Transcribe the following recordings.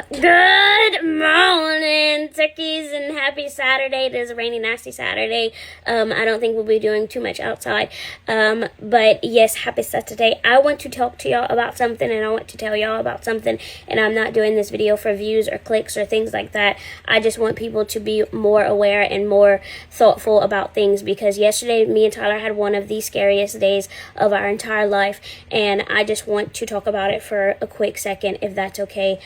Good morning, turkeys, and happy Saturday. It is a rainy, nasty Saturday. I don't think we'll be doing too much outside. But yes, happy Saturday. I want to talk to y'all about something, and I want to tell y'all about something, and I'm not doing this video for views or clicks or things like that. I just want people to be more aware and more thoughtful about things, because yesterday, me and Tyler had one of the scariest days of our entire life, and I just want to talk about it for a quick second, if that's okay.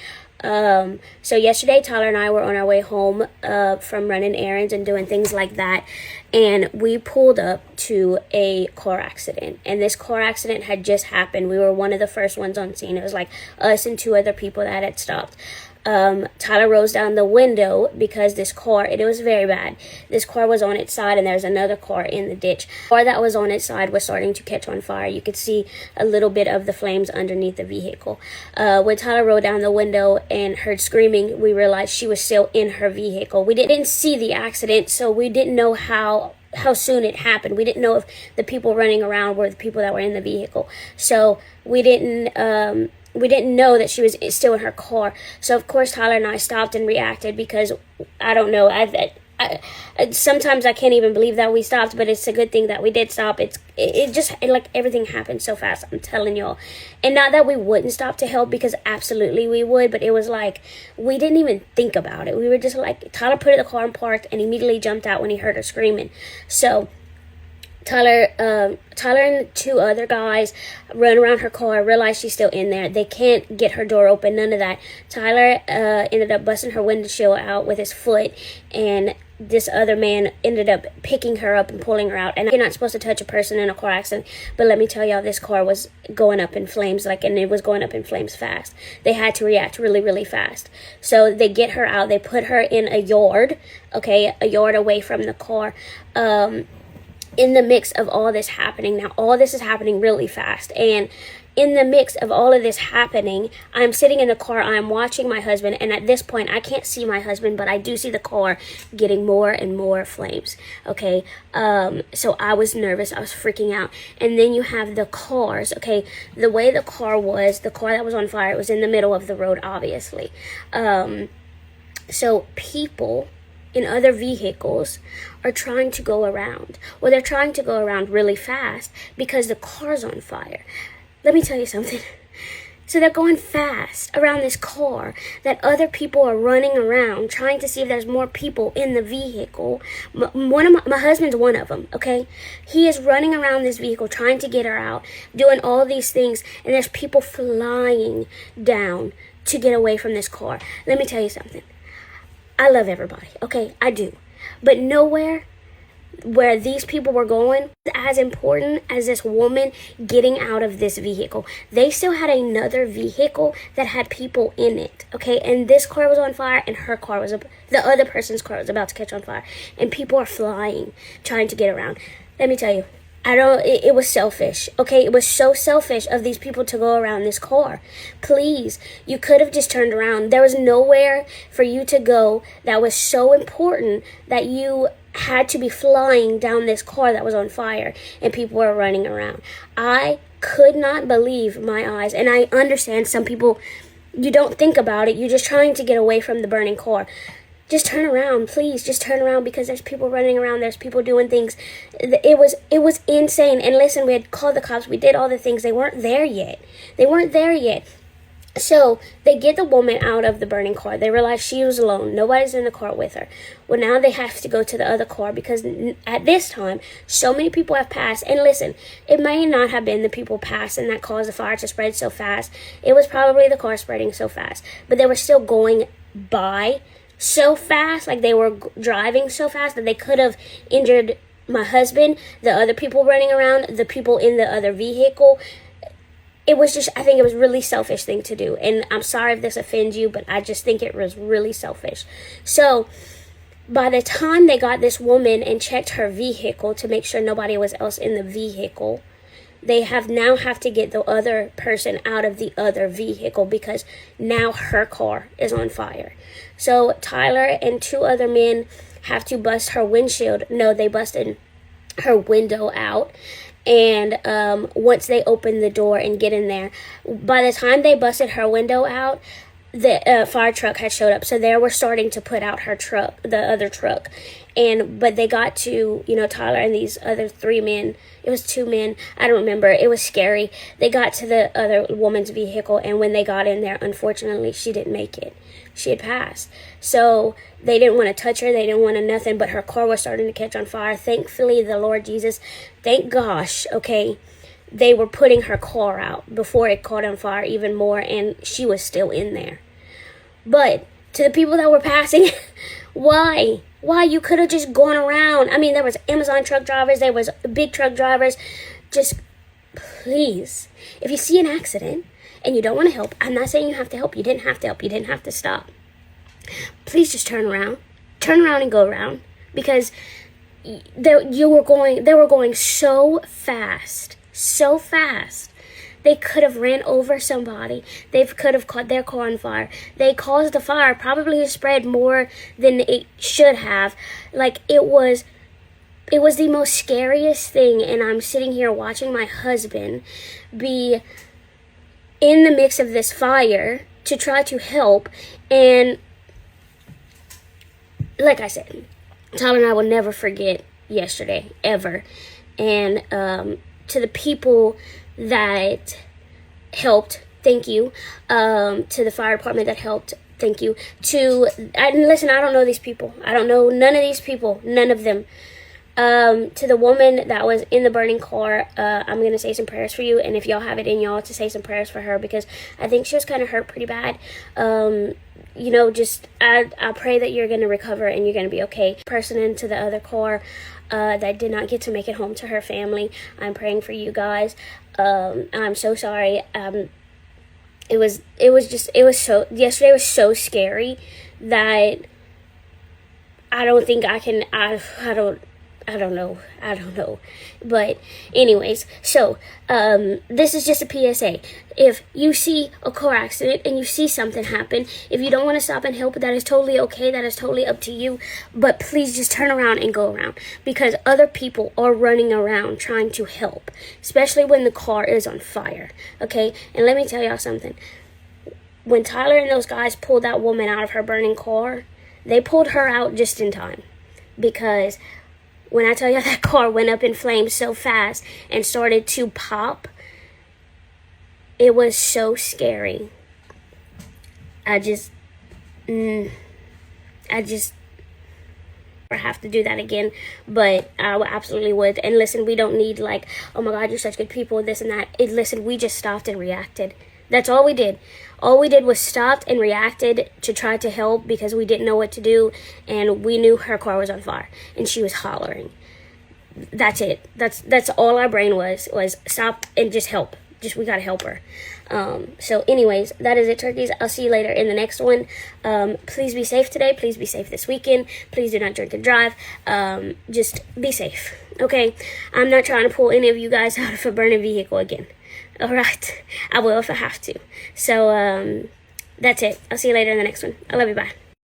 So yesterday, Tyler and I were on our way home from running errands and doing things like that, and we pulled up to a car accident, and this car accident had just happened. We were one of the first ones on scene. It was like us and two other people that had stopped. Tyler rolls down the window because this car, it was very bad. This car was on its side and there's another car in the ditch. The car that was on its side was starting to catch on fire. You could see a little bit of the flames underneath the vehicle. When Tyler rolled down the window and heard screaming, we realized she was still in her vehicle. We didn't see the accident, so we didn't know how soon it happened. We didn't know if the people running around were the people that were in the vehicle. So we didn't know that she was still in her car. So of course Tyler and I stopped and reacted, because I don't know, sometimes I can't even believe that we stopped, but it's a good thing that we did stop. It like everything happened so fast, I'm telling y'all. And not that we wouldn't stop to help, because absolutely we would, but it was like we didn't even think about it. We were just like, Tyler put the car in park and immediately jumped out when he heard her screaming. So Tyler and two other guys run around her car, realize she's still in there. They can't get her door open, none of that. Tyler ended up busting her windshield out with his foot, and this other man ended up picking her up and pulling her out. And you're not supposed to touch a person in a car accident, but let me tell y'all, this car was going up in flames, and it was going up in flames fast. They had to react really, really fast. So they get her out. They put her in a yard, a yard away from the car. In the mix of all this happening, now all this is happening really fast, and in the mix of all of this happening, I'm sitting in the car, I'm watching my husband, and at this point, I can't see my husband, but I do see the car getting more and more flames, so I was nervous, I was freaking out. And then you have the cars, the way the car that was on fire, it was in the middle of the road, obviously. So people in other vehicles are trying to go around. Well, they're trying to go around really fast because the car's on fire. Let me tell you something. So they're going fast around this car that other people are running around trying to see if there's more people in the vehicle. My husband's one of them, He is running around this vehicle trying to get her out, doing all these things, and there's people flying down to get away from this car. Let me tell you something. I love everybody, I do. But nowhere where these people were going is as important as this woman getting out of this vehicle. They still had another vehicle that had people in it, And this car was on fire, and the other person's car was about to catch on fire. And people are flying, trying to get around. Let me tell you, it was selfish, It was so selfish of these people to go around this car. Please, you could have just turned around. There was nowhere for you to go that was so important that you had to be flying down this car that was on fire and people were running around. I could not believe my eyes, and I understand some people, you don't think about it. You're just trying to get away from the burning car. Just turn around, please. Just turn around, because there's people running around. There's people doing things. It was insane. And listen, we had called the cops. We did all the things. They weren't there yet. So they get the woman out of the burning car. They realize she was alone. Nobody's in the car with her. Well, now they have to go to the other car, because at this time, so many people have passed. And listen, it may not have been the people passing that caused the fire to spread so fast. It was probably the car spreading so fast. But they were still going by so fast, like they were driving so fast that they could have injured my husband, the other people running around, the people in the other vehicle. It was just, I think it was a really selfish thing to do. And I'm sorry if this offends you, but I just think it was really selfish. So by the time they got this woman and checked her vehicle to make sure nobody was else in the vehicle, they have to get the other person out of the other vehicle, because now her car is on fire. So Tyler and two other men have to bust her windshield. No, they busted her window out. And once they opened the door and get in there, by the time they busted her window out, the fire truck had showed up, so they were starting to put out her truck, the other truck, but they got to, Tyler and these other 3 men. It was 2 men, I don't remember. It was scary. They got to the other woman's vehicle, and when they got in there, unfortunately, she didn't make it. She had passed. So they didn't want to touch her. They didn't want to nothing, but her car was starting to catch on fire. Thankfully, the Lord Jesus, thank gosh, okay, they were putting her car out before it caught on fire even more, and she was still in there. But to the people that were passing, why? You could have just gone around. I mean, there was Amazon truck drivers, there was big truck drivers. Just please, if you see an accident and you don't want to help, I'm not saying you have to help. You didn't have to help. You didn't have to stop. Please just turn around and go around, because they were going so fast. They could have ran over somebody. They could have caught their car on fire. They caused the fire probably to spread more than it should have. Like, it was the most scariest thing, and I'm sitting here watching my husband be in the mix of this fire to try to help. And like I said, Tyler and I will never forget yesterday, ever. And to the people that helped, thank you. To the fire department that helped, thank you. Listen, I don't know these people. I don't know none of these people. None of them. To the woman that was in the burning car, I'm going to say some prayers for you. And if y'all have it in y'all to say some prayers for her, because I think she was kind of hurt pretty bad. I pray that you're going to recover and you're going to be okay. Person into the other car that did not get to make it home to her family, I'm praying for you guys. I'm so sorry. Yesterday was so scary that I don't think I can, I don't know. But anyways, so this is just a PSA. If you see a car accident and you see something happen, if you don't want to stop and help, that is totally okay. That is totally up to you. But please just turn around and go around, because other people are running around trying to help, especially when the car is on fire. Okay? And let me tell y'all something. When Tyler and those guys pulled that woman out of her burning car, they pulled her out just in time, because when I tell you that car went up in flames so fast and started to pop, it was so scary. I just have to do that again, but I absolutely would. And listen, we don't need like, oh my God, you're such good people, this and that. Listen, we just stopped and reacted. That's all we did. All we did was stopped and reacted to try to help, because we didn't know what to do, and we knew her car was on fire and she was hollering. That's it. That's all our brain was stop and just help. We gotta help her. So anyways, that is it, turkeys. I'll see you later in the next one. Please be safe today. Please be safe this weekend. Please do not drink and drive. Just be safe, okay? I'm not trying to pull any of you guys out of a burning vehicle again. All right, I will if I have to. So that's it. I'll see you later in the next one. I love you. Bye.